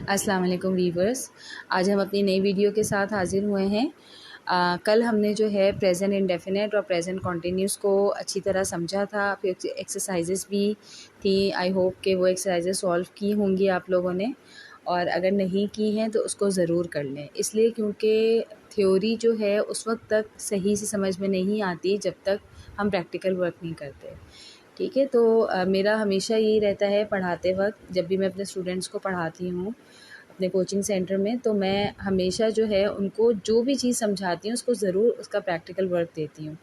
अस्सलाम वालेकुम वीवर्स। आज हम अपनी नई वीडियो के साथ हाज़िर हुए हैं। कल हमने जो है प्रेजेंट इंडेफिनेट और प्रेजेंट कॉन्टिन्यूस को अच्छी तरह समझा था, फिर एक्सरसाइजेस भी थी। आई होप कि वो एक्सरसाइजेस सॉल्व की होंगी आप लोगों ने, और अगर नहीं की हैं तो उसको ज़रूर कर लें, इसलिए क्योंकि थ्योरी जो है उस वक्त तक सही से समझ में नहीं आती जब तक हम प्रैक्टिकल वर्क नहीं करते। ठीक है, तो मेरा हमेशा यही रहता है पढ़ाते वक्त, जब भी मैं अपने स्टूडेंट्स को पढ़ाती हूँ अपने कोचिंग सेंटर में, तो मैं हमेशा जो है उनको जो भी चीज़ समझाती हूँ उसको ज़रूर उसका प्रैक्टिकल वर्क देती हूँ,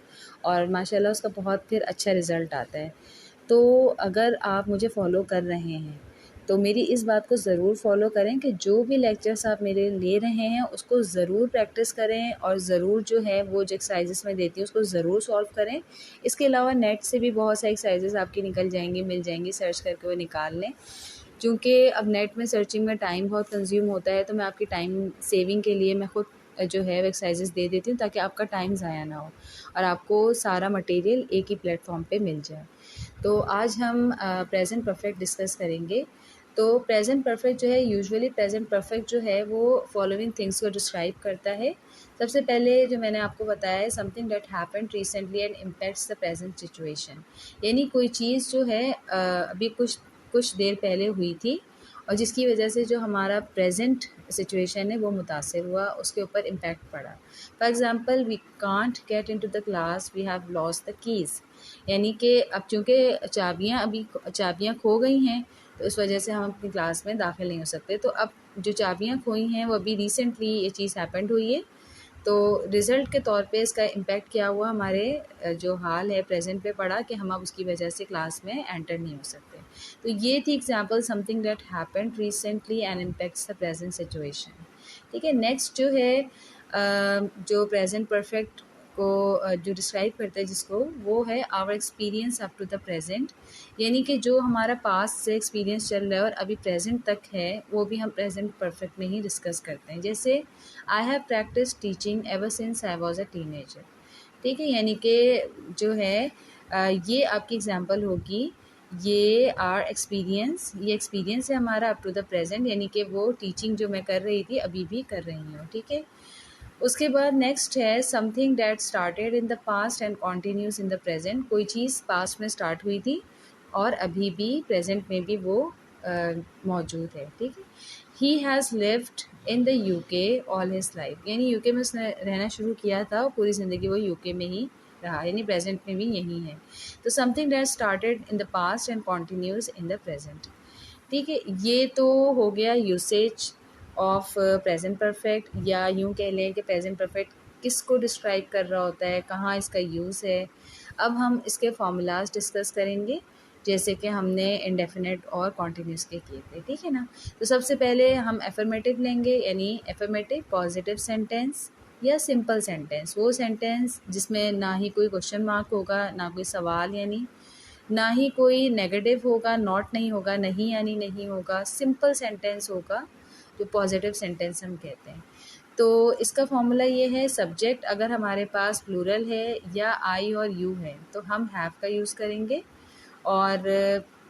और माशाल्लाह उसका बहुत फिर अच्छा रिज़ल्ट आता है। तो अगर आप मुझे फ़ॉलो कर रहे हैं तो मेरी इस बात को ज़रूर फ़ॉलो करें कि जो भी लेक्चर्स आप मेरे ले रहे हैं उसको ज़रूर प्रैक्टिस करें, और ज़रूर जो है वो जो एक्सरसाइजेस मैं देती हूँ उसको ज़रूर सॉल्व करें। इसके अलावा नेट से भी बहुत सारी एक्सरसाइजेस आपकी निकल जाएंगी, मिल जाएंगी, सर्च करके वो निकाल लें। क्योंकि अब नेट में सर्चिंग में टाइम बहुत कंज्यूम होता है, तो मैं आपकी टाइम सेविंग के लिए मैं खुद जो है वो एक्सरसाइजेस दे देती हूँ, ताकि आपका टाइम ज़ाया ना हो और आपको सारा मटेरियल एक ही प्लेटफॉर्म पे मिल जाए। तो आज हम प्रेजेंट परफेक्ट डिस्कस करेंगे। तो प्रेजेंट परफेक्ट जो है, यूजुअली प्रेजेंट परफेक्ट जो है वो फॉलोइंग थिंग्स को डिस्क्राइब करता है। सबसे पहले जो मैंने आपको बताया है, something that happened recently and impacts the present situation, यानी कोई चीज़ जो है अभी कुछ देर पहले हुई थी और जिसकी वजह से जो हमारा प्रेजेंट सिचुएशन है वो मुतासिर हुआ, उसके ऊपर इम्पैक्ट पड़ा। For example, we can't get into the class, we have lost the keys, यानी कि अब चूँकि चाबियाँ खो गई हैं, तो इस वजह से हम अपनी क्लास में दाखिल नहीं हो सकते। तो अब जो चाबियाँ खोई हैं वो अभी रिसेंटली ये चीज़ हैपेंड हुई है, तो रिज़ल्ट के तौर पे इसका इम्पैक्ट क्या हुआ, हमारे जो हाल है प्रेजेंट पे पड़ा कि हम अब उसकी वजह से क्लास में एंटर नहीं हो सकते। तो ये थी example, something that happened recently and impacts the present situation. ठीक है, नेक्स्ट जो है जो प्रेजेंट परफेक्ट को जो डिस्क्राइब करता है जिसको, वो है our experience up to the present, यानी कि जो हमारा पास्ट से एक्सपीरियंस चल रहा है और अभी प्रेजेंट तक है, वो भी हम प्रेजेंट परफेक्ट में ही डिस्कस करते हैं। जैसे I have practice teaching ever since I was a teenager. ठीक है, यानी कि जो है ये आपकी एग्जांपल होगी, ये आर एक्सपीरियंस, ये एक्सपीरियंस है हमारा अप टू द प्रेजेंट, यानी कि वो टीचिंग जो मैं कर रही थी अभी भी कर रही हूँ। ठीक है, उसके बाद नेक्स्ट है something that started in the past and continuous in the present, कोई चीज़ पास्ट में स्टार्ट हुई थी और अभी भी प्रेजेंट में भी वो मौजूद है। ठीक है, he has lived in the UK all his life, यानी यूके में उसने रहना शुरू किया था और पूरी ज़िंदगी वो यूके में ही रहा, यानी प्रेजेंट में भी यही है। तो something that started in the past and continuous in the present. ठीक है, ये तो हो गया यूसेज ऑफ प्रेजेंट परफेक्ट, या यूँ कह लें कि प्रेजेंट परफेक्ट किसको डिस्क्राइब कर रहा होता है, कहाँ इसका यूज़ है। अब हम इसके फार्मूलाज डिस्कस करेंगे, जैसे कि हमने इंडेफिनेट और कॉन्टिन्यूस के किए थे। ठीक है ना, तो सबसे पहले हम एफर्मेटिव लेंगे, यानी एफर्मेटिव पॉजिटिव सेंटेंस या सिंपल सेंटेंस, वो सेंटेंस जिसमें ना ही कोई क्वेश्चन मार्क होगा, ना कोई सवाल, यानी ना ही कोई नेगेटिव होगा, नॉट नहीं होगा, नहीं यानी नहीं होगा, सिंपल सेंटेंस होगा, जो पॉजिटिव सेंटेंस हम कहते हैं। तो इसका फॉर्मूला ये है, सब्जेक्ट अगर हमारे पास प्लूरल है या आई और यू है तो हम हैव का यूज़ करेंगे, और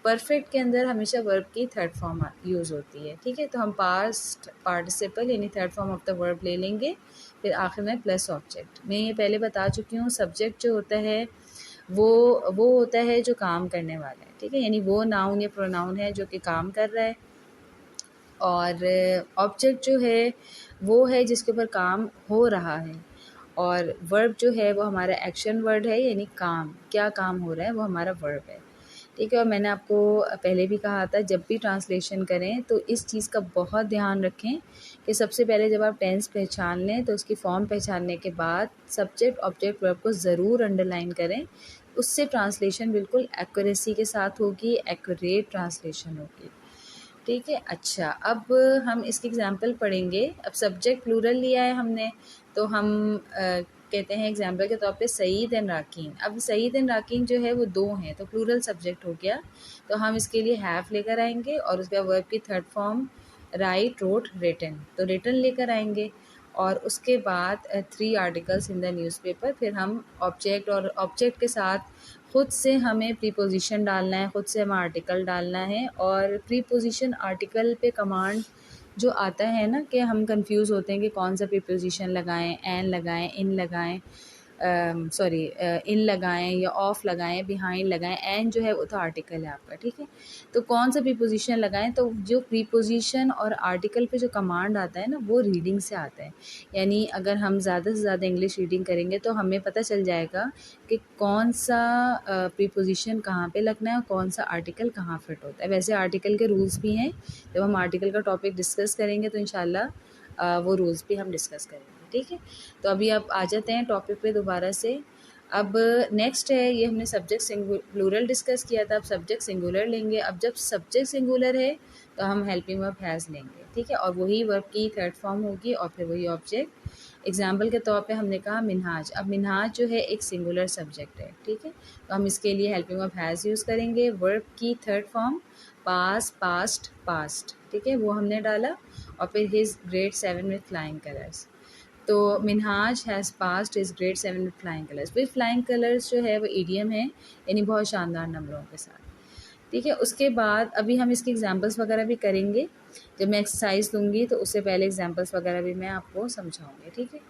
परफेक्ट के अंदर हमेशा वर्ब की थर्ड फॉर्म यूज़ होती है। ठीक है, तो हम पास्ट पार्टिसिपल यानी third form of the verb ले लेंगे, फिर आखिर में प्लस ऑब्जेक्ट। मैं ये पहले बता चुकी हूँ, सब्जेक्ट जो होता है वो होता है जो काम करने वाला है। ठीक है, यानी वो नाउन या प्रोनाउन है जो कि काम कर रहा है, और ऑब्जेक्ट जो है वो है जिसके ऊपर काम हो रहा है, और वर्ब जो है वो हमारा एक्शन वर्ड है, यानी काम, क्या काम हो रहा है वो हमारा वर्ब है। ठीक है, और मैंने आपको पहले भी कहा था, जब भी ट्रांसलेशन करें तो इस चीज़ का बहुत ध्यान रखें कि सबसे पहले जब आप टेंस पहचान लें तो उसकी फॉर्म पहचानने के बाद सब्जेक्ट ऑब्जेक्ट वर्ब को ज़रूर अंडरलाइन करें, उससे ट्रांसलेशन बिल्कुल एक्यूरेसी के साथ होगी, एक्यूरेट ट्रांसलेशन होगी। ठीक है, अच्छा, अब हम इसकी एग्जांपल पढ़ेंगे। अब सब्जेक्ट प्लूरल लिया है हमने, तो हम कहते हैं एग्जांपल के तौर पे सईद एंड राकीन। अब सईद एंड राकीन जो है वो दो हैं, तो प्लूरल सब्जेक्ट हो गया, तो हम इसके लिए हैव लेकर आएंगे, और उसके बाद वर्ब की third form write, wrote, written, तो रिटन लेकर आएंगे, और उसके बाद 3 आर्टिकल्स इन द न्यूज़पेपर। फिर हम ऑब्जेक्ट, और ऑब्जेक्ट के साथ खुद से हमें प्रीपोजिशन डालना है, खुद से हमें आर्टिकल डालना है, और प्रीपोजिशन आर्टिकल पे कमांड जो आता है ना कि हम कंफ्यूज होते हैं कि कौन सा प्रीपोजिशन लगाएं, एन लगाएं, इन लगाएं, इन लगाएं या ऑफ लगाएं, बिहाइंड लगाएं। एन जो है वो तो आर्टिकल है आपका, ठीक है। तो कौन सा प्रीपोजिशन लगाएं, तो जो प्रीपोजिशन और आर्टिकल पे जो कमांड आता है ना वो रीडिंग से आता है। यानी अगर हम ज़्यादा से ज़्यादा इंग्लिश रीडिंग करेंगे तो हमें पता चल जाएगा कि कौन सा प्रीपोजिशन कहाँ पे लगना है और कौन सा आर्टिकल कहाँ फिट होता है। वैसे आर्टिकल के रूल्स भी हैं, जब हम आर्टिकल का टॉपिक डिस्कस करेंगे तो इंशाल्लाह वो रूल्स भी हम डिस्कस करेंगे, ठीक है। तो अभी आप आ जाते हैं टॉपिक पे दोबारा से। अब नेक्स्ट है, ये हमने सब्जेक्ट प्लूरल डिस्कस किया था, अब सब्जेक्ट सिंगुलर लेंगे। अब जब सब्जेक्ट सिंगुलर है तो हम हेल्पिंग वर्ब हैज़ लेंगे, ठीक है, और वही वर्ब की थर्ड फॉर्म होगी और फिर वही ऑब्जेक्ट। एग्जाम्पल के तौर पे हमने कहा मिनहाज। अब मिनहाज जो है एक सिंगुलर सब्जेक्ट है, ठीक है, तो हम इसके लिए हेल्पिंग वर्ब हैज़ यूज़ करेंगे। वर्ब की third form pass, past, past, ठीक है, वो हमने डाला। और फिर his grade 7 with flying colours. तो Minhaj has passed his grade 7 with flying colours. With flying colours जो है वो ईडियम है, यानी बहुत शानदार नंबरों के साथ, ठीक है। उसके बाद अभी हम इसके एग्जांपल्स वगैरह भी करेंगे। जब मैं एक्सरसाइज दूंगी तो उससे पहले एग्जांपल्स वगैरह भी मैं आपको समझाऊंगी, ठीक है।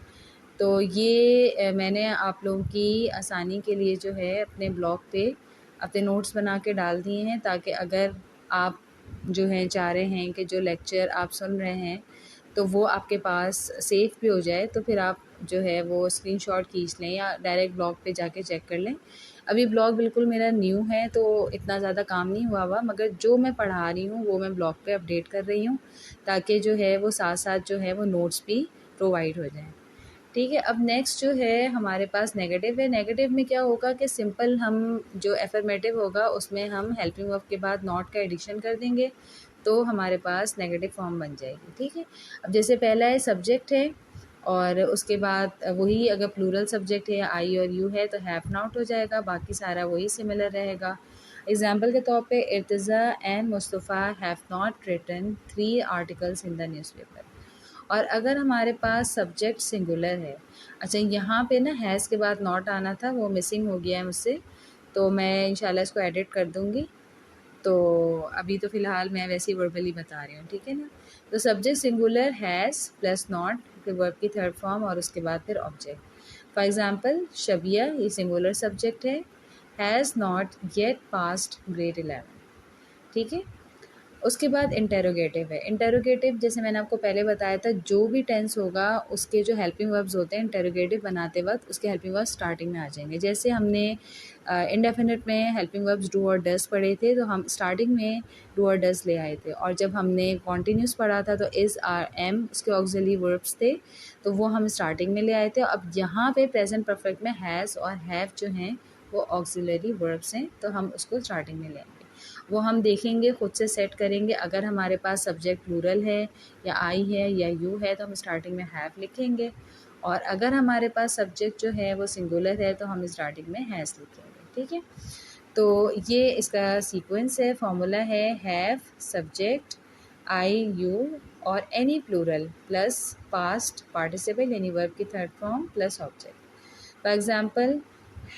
तो ये मैंने आप लोगों की आसानी के लिए जो है अपने ब्लॉग पे अपने नोट्स बना के डाल दिए हैं, ताकि अगर आप जो हैं चाह रहे हैं कि जो लेक्चर आप सुन रहे हैं तो वो आपके पास सेफ भी हो जाए, तो फिर आप जो है वो स्क्रीनशॉट खींच लें या डायरेक्ट ब्लॉग पे जाके चेक कर लें। अभी ब्लॉग बिल्कुल मेरा न्यू है तो इतना ज़्यादा काम नहीं हुआ, मगर जो मैं पढ़ा रही हूँ वो मैं ब्लॉग पे अपडेट कर रही हूँ, ताकि जो है वो साथ साथ जो है वो नोट्स भी प्रोवाइड हो जाएँ, ठीक है। अब नेक्स्ट जो है हमारे पास नेगेटिव है। नेगेटिव में क्या होगा कि सिंपल हम जो एफर्मेटिव होगा उसमें हम हेल्पिंग वर्ब के बाद नॉट का एडिशन कर देंगे, तो हमारे पास नेगेटिव फॉर्म बन जाएगी, ठीक है। अब जैसे पहला है सब्जेक्ट है, और उसके बाद वही अगर प्लूरल सब्जेक्ट है आई और यू है तो हैव नॉट हो जाएगा, बाकी सारा वही सिमिलर रहेगा। एग्जाम्पल के तौर पे Irtiza and Mustafa have not written 3 articles in the newspaper. और अगर हमारे पास सब्जेक्ट सिंगुलर है, अच्छा यहाँ पे ना हैज़ के बाद नॉट आना था, वो मिसिंग हो गया है मुझसे, तो मैं इंशाल्लाह इसको एडिट कर दूँगी। तो अभी तो फ़िलहाल मैं वैसे ही वर्बली बता रही हूँ, ठीक है ना। तो subject singular has plus not, फिर वर्ब की थर्ड फॉर्म और उसके बाद फिर ऑब्जेक्ट। फॉर एग्ज़ाम्पल शबिया, ये सिंगुलर सब्जेक्ट है, has not yet passed grade 11, ठीक है। उसके बाद इंटेरोगेटिव है। इंटेरोगेटिव जैसे मैंने आपको पहले बताया था, जो भी टेंस होगा उसके जो हेल्पिंग वर्ब्स होते हैं इंटेरोगेटिव बनाते वक्त उसके हेल्पिंग वर्ब्स स्टार्टिंग में आ जाएंगे। जैसे हमने इनडेफिनिट में हेल्पिंग वर्ब्स डू और डज पढ़े थे, तो हम स्टार्टिंग में डू और डज ले आए थे, और जब हमने कॉन्टीन्यूस पढ़ा था तो इज़, आर, एम इसके ऑक्सिलरी वर्ब्स थे, तो वो हम स्टार्टिंग में ले आए थे। अब यहाँ पे प्रेजेंट परफेक्ट में हैज़ और हैव जो हैं वो ऑक्सिलरी वर्ब्स हैं, तो हम उसको स्टार्टिंग में ले आएंगे। वो हम देखेंगे, खुद से सेट करेंगे। अगर हमारे पास सब्जेक्ट प्लूरल है या आई है या यू है तो हम स्टार्टिंग में हैव लिखेंगे, और अगर हमारे पास सब्जेक्ट जो है वो सिंगुलर है तो हम स्टार्टिंग में हैज़ लिखेंगे, ठीक है। तो ये इसका सीक्वेंस है, फॉर्मूला है हैव सब्जेक्ट आई यू और any plural plus past participle यानी वर्ब की third form plus object. For example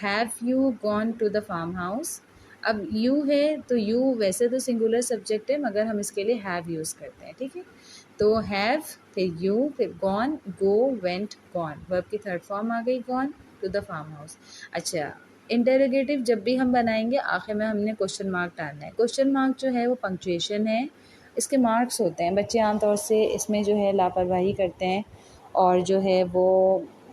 have you gone to the farm house. अब यू है तो यू वैसे तो सिंगुलर सब्जेक्ट है, मगर हम इसके लिए हैव यूज़ करते हैं, ठीक है। तो हैव, फिर यू, फिर gone, go, went, gone, verb की थर्ड फॉर्म आ गई gone to the farm house. अच्छा, इंटेरोगेटिव जब भी हम बनाएंगे आखिर में हमने क्वेश्चन मार्क डालना है। क्वेश्चन मार्क जो है वो पंक्चुएशन है, इसके मार्क्स होते हैं। बच्चे आमतौर से इसमें जो है लापरवाही करते हैं और जो है वो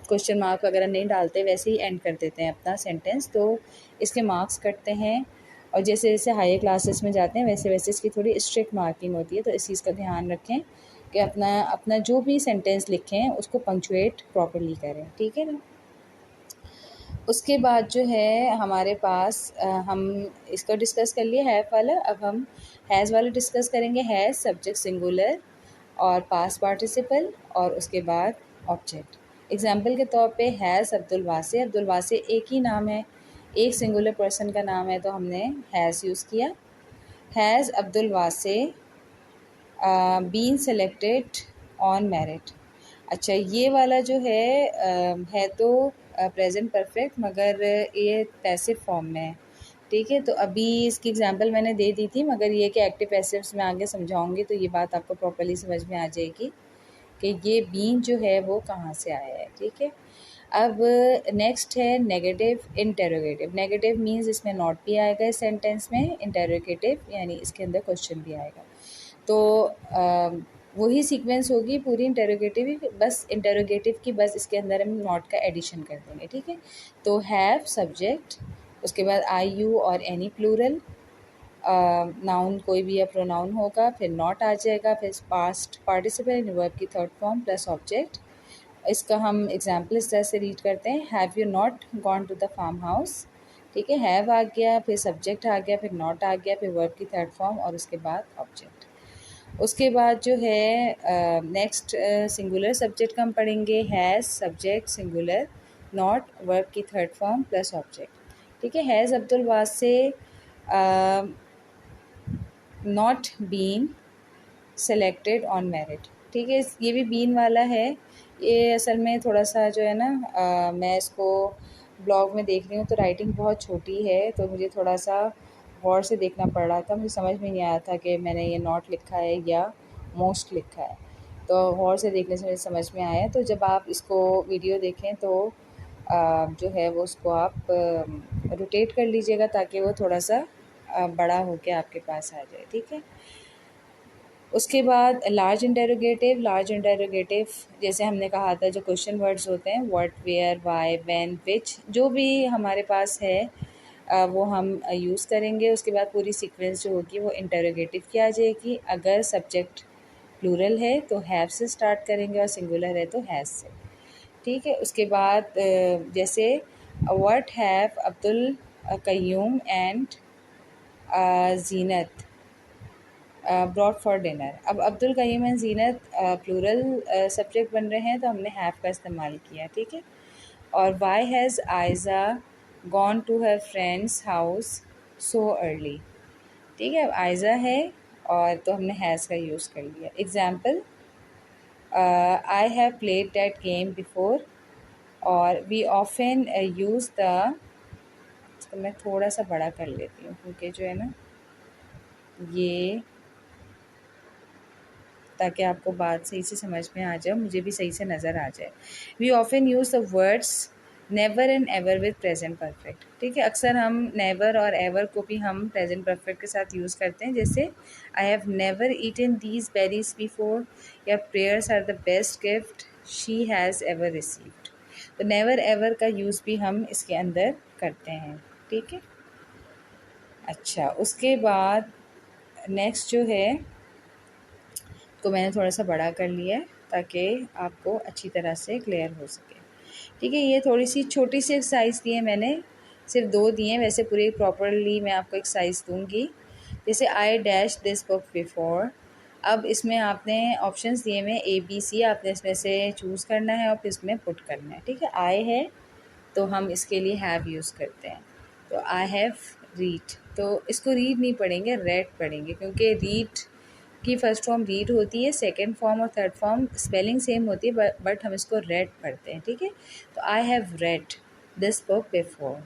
क्वेश्चन मार्क वगैरह नहीं डालते, वैसे ही एंड कर देते हैं अपना सेंटेंस, तो इसके मार्क्स कटते हैं। और जैसे जैसे हायर क्लासेस में जाते हैं वैसे वैसे इसकी थोड़ी स्ट्रिक्ट मार्किंग होती है, तो इस चीज़ का ध्यान रखें कि अपना अपना जो भी सेंटेंस लिखें उसको पंक्चुएट प्रॉपर्ली करें, ठीक है ना। उसके बाद जो है हमारे पास हम इसको डिस्कस कर लिए हैव वाला, अब हम हैज़ वाला डिस्कस करेंगे। हैज़ सब्जेक्ट सिंगुलर और पास्ट पार्टिसिपल और उसके बाद ऑब्जेक्ट। एग्जाम्पल के तौर पे हैज़ अब्दुल वासे। अब्दुल वासे एक ही नाम है, एक सिंगुलर पर्सन का नाम है, तो हमने हैज़ यूज़ किया। Has Abdul Wase been selected on merit. अच्छा, ये वाला जो है तो प्रेजेंट परफेक्ट, मगर ये पैसिव फॉर्म में है, ठीक है, तो अभी इसकी एग्जांपल मैंने दे दी थी, मगर ये कि एक्टिव पैसिव्स में आगे समझाऊंगी तो ये बात आपको प्रॉपर्ली समझ में आ जाएगी कि ये बीन जो है वो कहाँ से आया है। ठीक है, अब नेक्स्ट है नेगेटिव इंटेरोगेटिव। नेगेटिव मीन्स इसमें नॉट भी आएगा इस सेंटेंस में, इंटेरोगेटिव यानी इसके अंदर क्वेश्चन भी आएगा। तो वही सीक्वेंस होगी पूरी इंटेरोगेटिव की, बस इंटेरोगेटिव की बस इसके अंदर हम नॉट का एडिशन कर देंगे। ठीक है, तो हैव सब्जेक्ट, उसके बाद आई यू और एनी प्लूरल, नाउन कोई भी या प्रोनाउन होगा, फिर नॉट आ जाएगा, फिर पास्ट पार्टिसिपल इन वर्ब की थर्ड फॉर्म प्लस ऑब्जेक्ट। इसका हम एग्जाम्पल इस तरह से रीड करते हैं, have you not gone to the farm house. ठीक है, हैव आ गया, फिर सब्जेक्ट आ गया, फिर नॉट आ गया, फिर वर्ब की थर्ड फॉर्म और उसके बाद ऑब्जेक्ट। उसके बाद जो है नेक्स्ट सिंगुलर सब्जेक्ट का हम पढ़ेंगे, has subject singular, not verb की थर्ड फॉर्म प्लस ऑब्जेक्ट। ठीक है, has Abdul Wase not been selected on merit. ठीक है, ये भी बीन वाला है। ये असल में थोड़ा सा जो है ना मैं इसको ब्लॉग में देख रही हूँ तो राइटिंग बहुत छोटी है, तो मुझे थोड़ा सा गौर से देखना पड़ रहा था, मुझे समझ में नहीं आया था कि मैंने ये नॉट लिखा है या मोस्ट लिखा है। तो गौर से देखने से मुझे समझ में आया। तो जब आप इसको वीडियो देखें तो जो है वो उसको आप रोटेट कर लीजिएगा ताकि वो थोड़ा सा बड़ा होके आपके पास आ जाए। ठीक है, उसके बाद लार्ज इंटेरोगेटिव। लार्ज इंटेरोगेटिव जैसे हमने कहा था, जो क्वेश्चन वर्ड्स होते हैं व्हाट, वेयर, व्हाई, व्हेन, विच, जो भी हमारे पास है वो हम यूज़ करेंगे। उसके बाद पूरी सीक्वेंस जो होगी वो इंटेरोगेटिव की आ जाएगी। अगर सब्जेक्ट प्लूरल है तो हैव से स्टार्ट करेंगे और सिंगुलर है तो हैज़ से। ठीक है, उसके बाद जैसे what have Abdul Qayyum and Zeenat brought for dinner. अब Abdul Qayyum and Zeenat plural subject बन रहे हैं तो हमने हैव का इस्तेमाल किया। ठीक है, और why has Ayza gone to her friends house so early. ठीक है, अब आयज़ा है और तो हमने हैज़ का यूज़ कर लिया। Example, I have played that game before, और वी ऑफन यूज़ द, तो मैं थोड़ा सा बड़ा कर लेती हूँ क्योंकि जो है ना ये, ताकि आपको बात सही से समझ में आ जाए, मुझे भी सही से नज़र आ जाए। We often use the words never and ever with present perfect. ठीक है, अक्सर हम नेवर और एवर को भी हम प्रेजेंट परफेक्ट के साथ यूज़ करते हैं। जैसे I have never eaten these berries before, या prayers are the best gift she has ever received. तो नेवर एवर का यूज़ भी हम इसके अंदर करते हैं। ठीक है, अच्छा, उसके बाद नेक्स्ट जो है तो मैंने थोड़ा सा बड़ा कर लिया है ताकि आपको अच्छी तरह से क्लियर हो सके। ठीक है, ये थोड़ी सी छोटी सी एक्सरसाइज दी है मैंने, सिर्फ 2 दिए हैं, वैसे पूरी प्रॉपरली मैं आपको एक्सरसाइज दूंगी। जैसे I dash this book before. अब इसमें आपने ऑप्शंस दिए हुए ए बी सी, आपने इसमें से चूज़ करना है और फिर इसमें पुट करना है। ठीक है, आई है तो हम इसके लिए हैव यूज़ करते हैं, तो आई हैव रीड, तो इसको रीड नहीं पढ़ेंगे, रेड पढ़ेंगे, क्योंकि रीड की फर्स्ट फॉर्म रीड होती है, सेकंड फॉर्म और थर्ड फॉर्म स्पेलिंग सेम होती है, बट हम इसको रेड पढ़ते हैं। ठीक है, तो I have read this book before.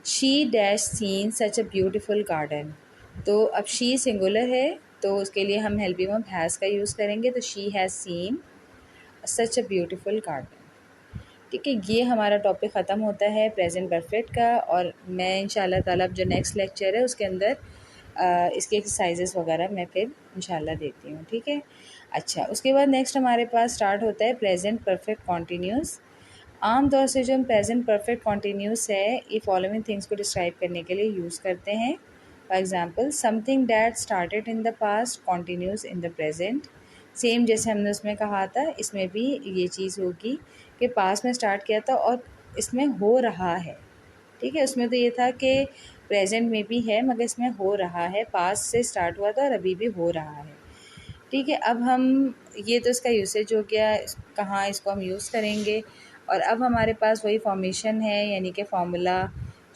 She dash scene such a beautiful garden, तो अब शी सिंगुलर है तो उसके लिए हम हेल्पिंग वर्ब हैज़ का यूज़ करेंगे, तो she has seen such a beautiful garden. ठीक है, ये हमारा टॉपिक ख़त्म होता है प्रेजेंट परफेक्ट का, और मैं इंशाल्लाह ताला अब जो नेक्स्ट लेक्चर है उसके अंदर इसके एक्सरसाइजेस वगैरह मैं फिर इंशाल्लाह देती हूँ। ठीक है, अच्छा, उसके बाद नेक्स्ट हमारे पास स्टार्ट होता है प्रेजेंट परफेक्ट कॉन्टीन्यूस। आम तौर से जो हम प्रेजेंट परफेक्ट कॉन्टीन्यूस है ये फॉलोइंग थिंग्स को डिस्क्राइब करने के लिए यूज़ करते हैं। For example, something that started in the past continuous in the present. Same जैसे हमने उसमें कहा था, इसमें भी ये चीज़ होगी कि पास्ट में स्टार्ट किया था और इसमें हो रहा है। ठीक है, उसमें तो ये था कि प्रेजेंट में भी है मगर इसमें हो रहा है, पास्ट से स्टार्ट हुआ था और अभी भी हो रहा है। ठीक है, अब हम ये तो इसका यूसेज हो गया, कहाँ इसको हम यूज़ करेंगे, और अब हमारे पास वही फॉर्मेशन है, यानी कि फार्मूला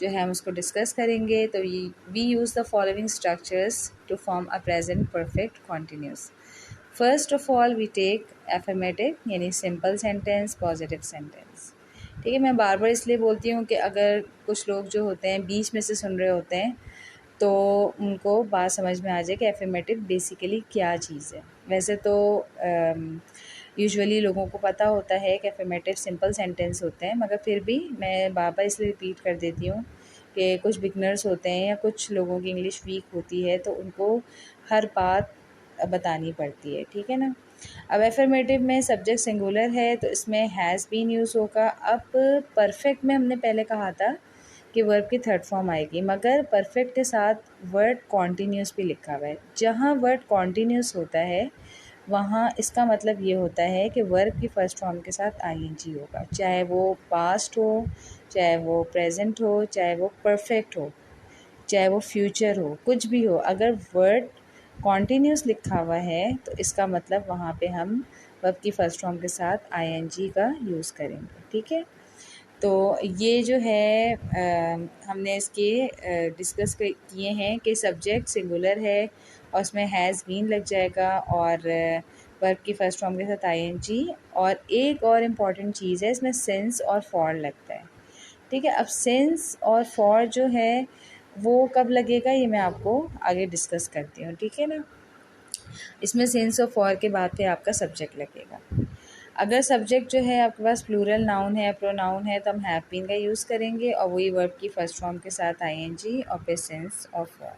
जो है हम उसको डिस्कस करेंगे। तो we use the following structures to form a present perfect continuous. First of all we take affirmative यानी सिंपल सेंटेंस, पॉजिटिव सेंटेंस। ठीक है। मैं बार बार इसलिए बोलती हूँ कि अगर कुछ लोग जो होते हैं बीच में से सुन रहे होते हैं तो उनको बात समझ में आ जाए कि एफर्मेटिव बेसिकली क्या चीज़ है। वैसे तो यूजुअली लोगों को पता होता है कि एफर्मेटिव सिंपल सेंटेंस होते हैं, मगर फिर भी मैं बार बार इसलिए रिपीट कर देती हूँ कि कुछ बिगनर्स होते हैं या कुछ लोगों की इंग्लिश वीक होती है, तो उनको हर बात बतानी पड़ती है, ठीक है ना। अब एफर्मेटिव में सब्जेक्ट सिंगुलर है तो इसमें हैज़ बीन यूज़ होगा। अब परफेक्ट में हमने पहले कहा था कि वर्ब की थर्ड फॉर्म आएगी, मगर परफेक्ट के साथ वर्ड कॉन्टीन्यूस भी लिखा हुआ है। जहाँ वर्ड कॉन्टीन्यूस होता है वहाँ इसका मतलब ये होता है कि वर्ब की फर्स्ट फॉर्म के साथ आईएनजी होगा, चाहे वो पास्ट हो, चाहे वो प्रेजेंट हो, चाहे वो परफेक्ट हो, चाहे वो फ्यूचर हो, कुछ भी हो। अगर वर्ड कॉन्टीन्यूस लिखा हुआ है तो इसका मतलब वहाँ पे हम वर्ब की फर्स्ट फॉर्म के साथ आईएनजी का यूज़ करेंगे, ठीक है। तो ये जो है हमने इसके डिस्कस किए हैं कि सब्जेक्ट सिंगुलर है और उसमें हैज़ बीन लग जाएगा और वर्ब की फर्स्ट फॉर्म के साथ आईएनजी, और एक और इम्पॉर्टेंट चीज़ है इसमें सिंस और फॉर लगता है, ठीक है। अब सिंस और फॉर जो है वो कब लगेगा ये मैं आपको आगे डिस्कस करती हूँ, ठीक है ना। इसमें सिंस और फॉर के बाद फिर आपका सब्जेक्ट लगेगा। अगर सब्जेक्ट जो है आपके पास प्लूरल नाउन है, प्रोनाउन है, तो हम हैव बीन का यूज़ करेंगे और वही वर्ब की फर्स्ट फॉर्म के साथ आईएनजी और फिर सिंस और फॉर,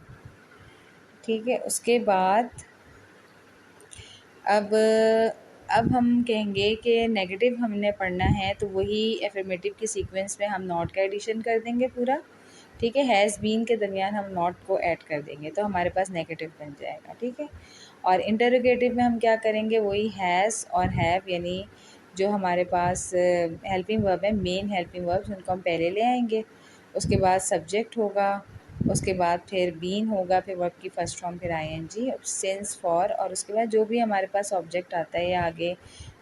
ठीक है। उसके बाद अब अब हम कहेंगे कि नेगेटिव हमने पढ़ना है तो वही एफर्मेटिव के सीक्वेंस में हम नॉट का एडिशन कर देंगे पूरा, ठीक है। हैज़ बीन के दरमियान हम नॉट को ऐड कर देंगे तो हमारे पास नेगेटिव बन जाएगा, ठीक है। और इंटरोगेटिव में हम क्या करेंगे, वही हैज़ और हैव, यानी जो हमारे पास हेल्पिंग वर्ब है, मेन हेल्पिंग वर्ब्स, उनको हम पहले ले आएंगे। उसके बाद सब्जेक्ट होगा, उसके बाद फिर बीन होगा, फिर वर्ब की फर्स्ट फॉर्म, फिर आईएनजी, सिंस, फॉर, और उसके बाद जो भी हमारे पास ऑब्जेक्ट आता है या आगे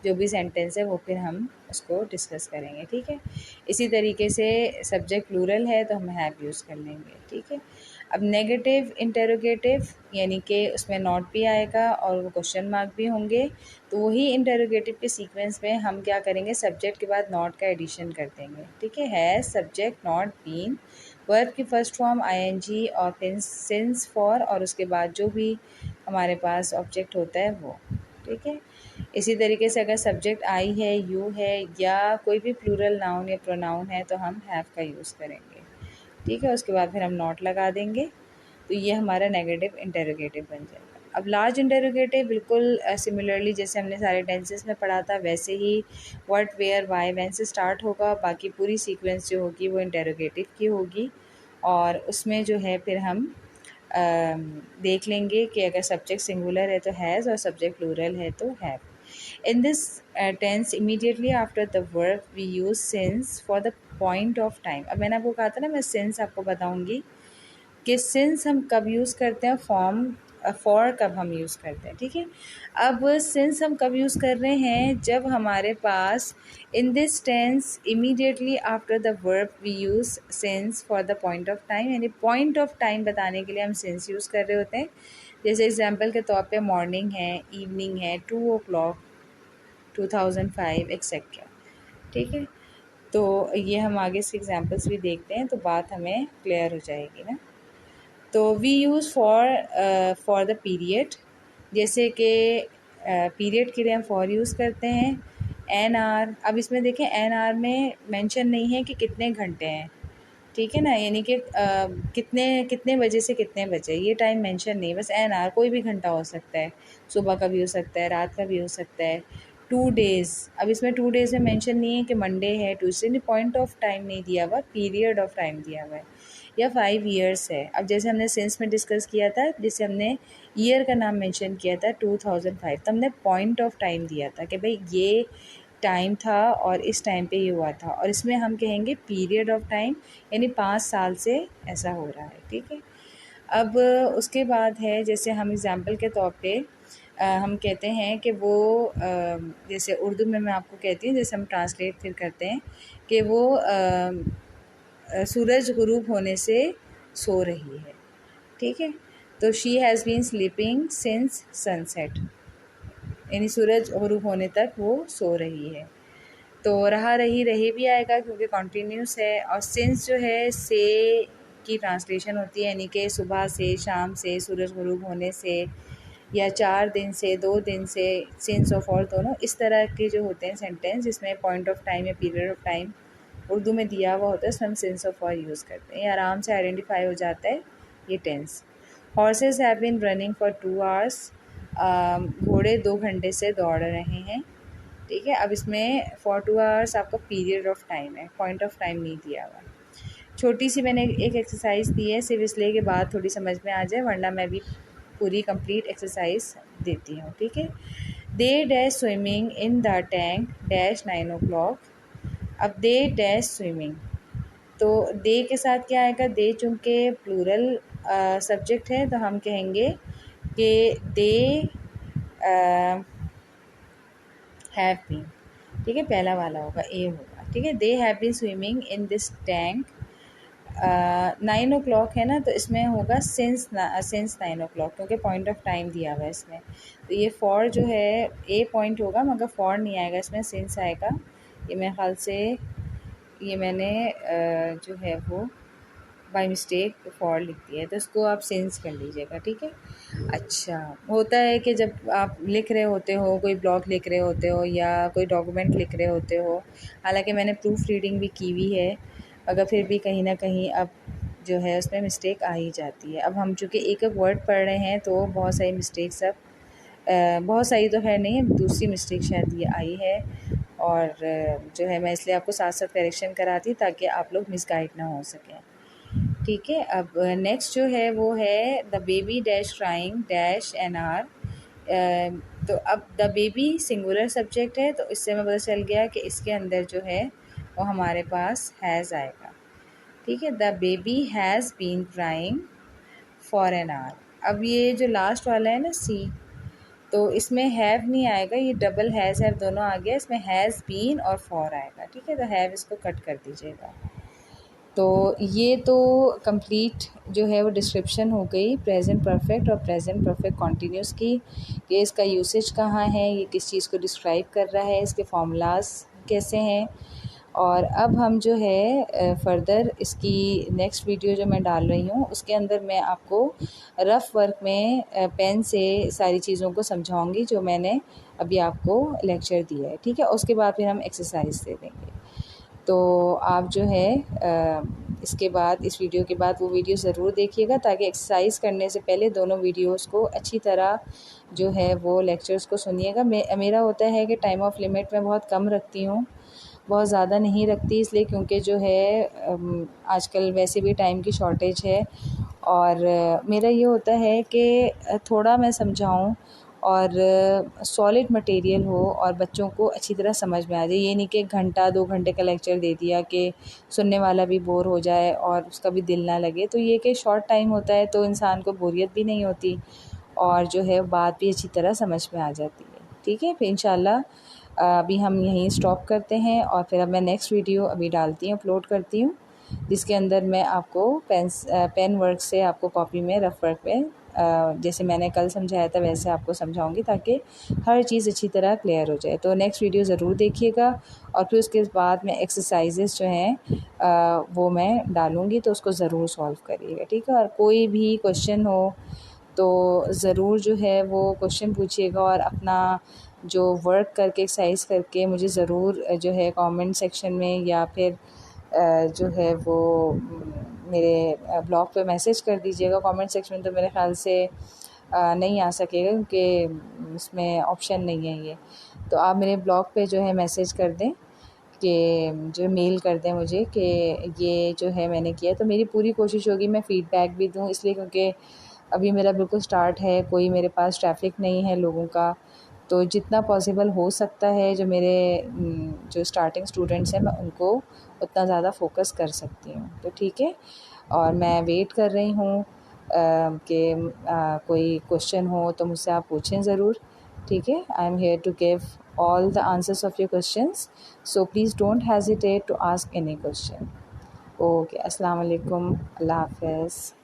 जो भी सेंटेंस है वो फिर हम उसको डिस्कस करेंगे, ठीक है। इसी तरीके से सब्जेक्ट प्लूरल है तो हम हैव यूज़ कर लेंगे, ठीक है। अब नेगेटिव इंटरोगेटिव यानी कि उसमें नॉट भी आएगा और वो क्वेश्चन मार्क भी होंगे, तो वही इंटरोगेटिव के सीक्वेंस में हम क्या करेंगे, सब्जेक्ट के बाद नॉट का एडिशन कर देंगे, ठीक है। Has, subject, not, been, verb की फर्स्ट फॉर्म आईएनजी और फिर सिंस, फॉर, और उसके बाद जो भी हमारे पास ऑब्जेक्ट होता है वो, ठीक है। इसी तरीके से अगर सब्जेक्ट आई है, यू है, या कोई भी प्लूरल नाउन या प्रोनाउन है तो हम हैव का यूज़ करेंगे, ठीक है। उसके बाद फिर हम नॉट लगा देंगे, तो ये हमारा नेगेटिव इंटरोगेटिव बन जाएगा। अब लार्ज इंटरोगेटिव बिल्कुल सिमिलरली जैसे हमने सारे टेंसेस में पढ़ा था वैसे ही व्हाट, वेयर, व्हाई, व्हेन से स्टार्ट होगा, बाकी पूरी सीक्वेंस जो होगी वो इंटरोगेटिव की होगी, और उसमें जो है फिर हम देख लेंगे कि अगर सब्जेक्ट सिंगुलर है तो हैज़ और सब्जेक्ट प्लूरल है तो have. In this tense, immediately after the verb, we use since for the point of time. अब मैंने आपको कहा था ना, मैं since आपको बताऊंगी कि since हम कब यूज़ करते हैं, फॉर्म फॉर कब हम यूज़ करते हैं, ठीक है। अब since हम कब यूज़ कर रहे हैं, जब हमारे पास in this tense immediately after the verb we use since for the point of time, यानी point of time बताने के लिए हम since यूज़ कर रहे होते हैं। जैसे एग्जाम्पल के तौर पे मॉर्निंग है, इवनिंग है, 2 o'clock, 2005 एक्सेट्रा, ठीक है। तो ये हम आगे इसके एग्जांपल्स भी देखते हैं तो बात हमें क्लियर हो जाएगी ना। तो we use for the period, जैसे कि पीरियड के लिए हम फॉर यूज़ करते हैं। एन आर, अब इसमें देखें एन आर में मेंशन नहीं है कि कितने घंटे हैं, ठीक है ना, यानी कि कितने कितने बजे से कितने बजे, ये टाइम मेंशन नहीं, बस एन आर, कोई भी घंटा हो सकता है, सुबह का भी हो सकता है, रात का भी हो सकता है। 2 डेज़, अब इसमें 2 डेज़ में मेंशन नहीं है कि मंडे है, ट्यूसडे, नहीं, पॉइंट ऑफ टाइम नहीं दिया हुआ, पीरियड ऑफ टाइम दिया हुआ है। या 5 ईयर्स है, अब जैसे हमने सेंस में डिस्कस किया था, जैसे हमने ईयर का नाम मेंशन किया था 2005, तो हमने पॉइंट ऑफ टाइम दिया था कि भाई ये टाइम था और इस टाइम पे ये हुआ था, और इसमें हम कहेंगे पीरियड ऑफ टाइम, यानी 5 साल से ऐसा हो रहा है, ठीक है। अब उसके बाद है, जैसे हम एग्ज़ाम्पल के तौर पे हम कहते हैं कि वो जैसे उर्दू में मैं आपको कहती हूँ, जैसे हम ट्रांसलेट फिर करते हैं कि वो सूरज गुरूब होने से सो रही है, ठीक है। तो she has been sleeping since sunset, यानी सूरज गुरूब होने तक वो सो रही है। तो रहा रही रहे भी आएगा क्योंकि कॉन्टीन्यूस है। और सिंस जो है से की ट्रांसलेशन होती है, यानी कि सुबह से, शाम से, सूरज गुरूब होने से, या 4 दिन से, 2 दिन से, सिंस और फॉर दोनों इस तरह के जो होते हैं सेंटेंस जिसमें पॉइंट ऑफ टाइम या पीरियड ऑफ टाइम उर्दू में दिया हुआ होता है, उसमें हम सिंस और फॉर यूज़ करते हैं। ये आराम से आइडेंटिफाई हो जाता है ये tense. Horses have been running for 2 hours, घोड़े 2 घंटे से दौड़ रहे हैं। ठीक है, अब इसमें फॉर 2 आवर्स आपका पीरियड ऑफ टाइम है, पॉइंट ऑफ टाइम नहीं दिया हुआ। छोटी सी मैंने एक एक्सरसाइज दी है सिर्फ इसलिए कि बात थोड़ी समझ में आ जाए, वरना मैं भी पूरी कंप्लीट एक्सरसाइज देती हूँ। ठीक है, they dash swimming in the tank dash 9 o'clock। अब दे डैश स्विमिंग, तो दे के साथ क्या आएगा, दे चूँकि प्लूरल सब्जेक्ट है तो हम कहेंगे कि दे हैव बीन। ठीक है, पहला वाला होगा, ए होगा। ठीक है, they have been swimming in this tank. 9 o'clock है ना, तो इसमें होगा सिंस 9 o'clock, क्योंकि पॉइंट ऑफ टाइम दिया हुआ है इसमें। तो ये फॉर जो है ए पॉइंट होगा, मगर फॉर नहीं आएगा इसमें, सिंस आएगा। ये मेरे ख्याल से ये मैंने जो है वो बाय मिस्टेक फॉर लिख दिया है, तो इसको आप सिंस कर लीजिएगा। ठीक है, अच्छा होता है कि जब आप लिख रहे होते हो, कोई ब्लॉग लिख रहे होते हो या कोई डॉक्यूमेंट लिख रहे होते हो, हालांकि मैंने प्रूफ रीडिंग भी की हुई है, मगर फिर भी कहीं ना कहीं अब जो है उसमें मिस्टेक आ ही जाती है। अब हम चूँकि एक एक वर्ड पढ़ रहे हैं तो बहुत सारी मिस्टेक्स अब बहुत सारी तो खैर नहीं है, दूसरी मिस्टेक शायद ये आई है, और जो है मैं इसलिए आपको साथ साथ करेक्शन कराती ताकि आप लोग मिसगाइड ना हो सकें। ठीक है, अब नेक्स्ट जो है वो है the baby dash crying dash an hour. तो अब द बेबी सिंगुलर सब्जेक्ट है, तो इससे हमें पता चल गया कि इसके अंदर जो है वो हमारे पास हैज़ आएगा। ठीक है, the baby has been crying for an hour. अब ये जो लास्ट वाला है ना सी, तो इसमें हैव नहीं आएगा, ये डबल हैज़ हैव दोनों आ गया, इसमें हैज़ बीन और फॉर आएगा। ठीक है, तो हैव इसको कट कर दीजिएगा। तो ये तो कंप्लीट जो है वो डिस्क्रिप्शन हो गई प्रेजेंट परफेक्ट और प्रेजेंट परफेक्ट कॉन्टीन्यूस की, कि इसका यूसेज कहाँ है, ये किस चीज़ को डिस्क्राइब कर रहा है, इसके फार्मूलाज कैसे हैं। और अब हम जो है फ़र्दर इसकी नेक्स्ट वीडियो जो मैं डाल रही हूँ उसके अंदर मैं आपको रफ़ वर्क में पेन से सारी चीज़ों को समझाऊंगी जो मैंने अभी आपको लेक्चर दिया है। ठीक है, उसके बाद फिर हम एक्सरसाइज दे देंगे। तो आप जो है इसके बाद, इस वीडियो के बाद वो वीडियो ज़रूर देखिएगा ताकि एक्सरसाइज करने से पहले दोनों वीडियोस को अच्छी तरह जो है वो लेक्चर्स को सुनिएगा। मेरा होता है कि टाइम ऑफ लिमिट मैं बहुत कम रखती हूँ, बहुत ज़्यादा नहीं रखती, इसलिए क्योंकि जो है आजकल वैसे भी टाइम की शॉर्टेज है, और मेरा ये होता है कि थोड़ा मैं समझाऊँ और सॉलिड मटेरियल हो और बच्चों को अच्छी तरह समझ में आ जाए। ये नहीं कि 1 घंटा 2 घंटे का लेक्चर दे दिया कि सुनने वाला भी बोर हो जाए और उसका भी दिल ना लगे। तो ये कि शॉर्ट टाइम होता है तो इंसान को बोरियत भी नहीं होती और जो है बात भी अच्छी तरह समझ में आ जाती है। ठीक है, फिर इंशाल्लाह अभी हम यहीं स्टॉप करते हैं और फिर अब मैं नेक्स्ट वीडियो अभी डालती हूँ, अपलोड करती हूँ, जिसके अंदर मैं आपको पेन वर्क से आपको कॉपी में रफ वर्क में जैसे मैंने कल समझाया था वैसे आपको समझाऊंगी ताकि हर चीज़ अच्छी तरह क्लियर हो जाए। तो नेक्स्ट वीडियो ज़रूर देखिएगा और फिर उसके बाद में एक्सरसाइजेस जो हैं वो मैं डालूँगी, तो उसको ज़रूर सॉल्व करिएगा। ठीक है, और कोई भी क्वेश्चन हो तो ज़रूर जो है वो क्वेश्चन पूछिएगा और अपना जो वर्क करके एक्सरसाइज करके मुझे ज़रूर जो है कमेंट सेक्शन में या फिर जो है वो मेरे ब्लॉग पे मैसेज कर दीजिएगा। कमेंट सेक्शन में तो मेरे ख़्याल से नहीं आ सकेगा क्योंकि इसमें ऑप्शन नहीं है ये, तो आप मेरे ब्लॉग पे जो है मैसेज कर दें कि जो मेल कर दें मुझे कि ये जो है मैंने किया। तो मेरी पूरी कोशिश होगी मैं फ़ीडबैक भी दूँ, इसलिए क्योंकि अभी मेरा बिल्कुल स्टार्ट है, कोई मेरे पास ट्रैफिक नहीं है लोगों का, तो जितना पॉसिबल हो सकता है जो मेरे जो स्टार्टिंग स्टूडेंट्स हैं मैं उनको उतना ज़्यादा फोकस कर सकती हूँ। तो ठीक है, और मैं वेट कर रही हूँ कि कोई क्वेश्चन हो तो मुझसे आप पूछें ज़रूर। ठीक है, I am here to give all the answers of your questions, so please don't hesitate to ask any question. Okay, अस्सलाम वालेकुम, अल्लाह हाफ़िज़।